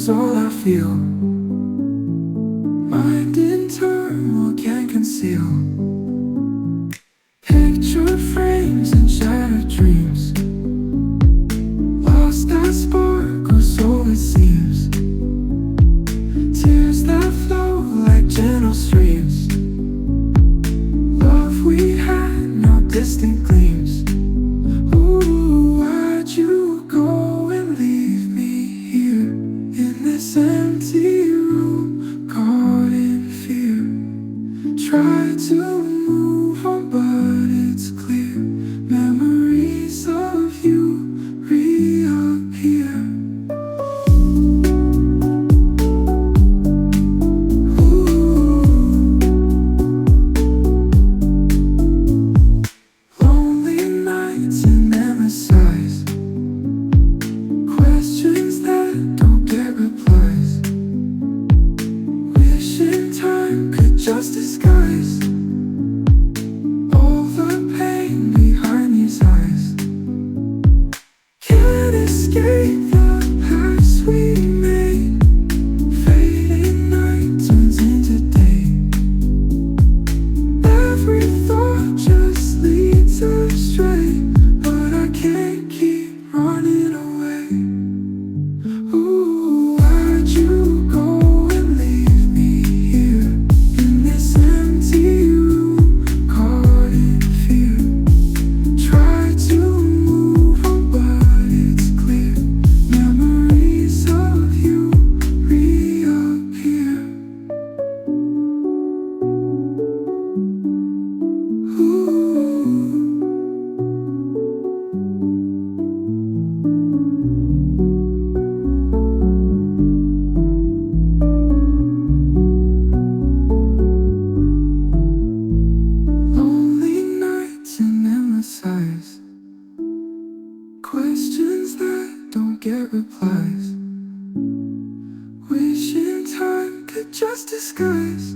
is all I feel. Mind in turmoil can't conceal. Picture frames and shattered dreams. Lost that spark, or so it seems. Tears that flow like gentle streams. Love we had, now distant gleams. Ooh, why'd you go and leave me here in this empty room, caught in fear? Try to move on, but it's clear. Memories of you reappear. Ooh. Lonely nights and endless sighs. Questions that don't get replies. Wishing time could just disguise all the pain behind these eyes. Can't escape the past we made. Fading night turns into day. Every thought just leads astray, but I can't keep running away. Ooh, why'd you go and leave me here in this empty room, caught in fear? Try to move on, but it's clear. Memories of you reappear. Ooh. Lonely nights and endless sighs. Questions that don't get replies. Wishing time could just disguise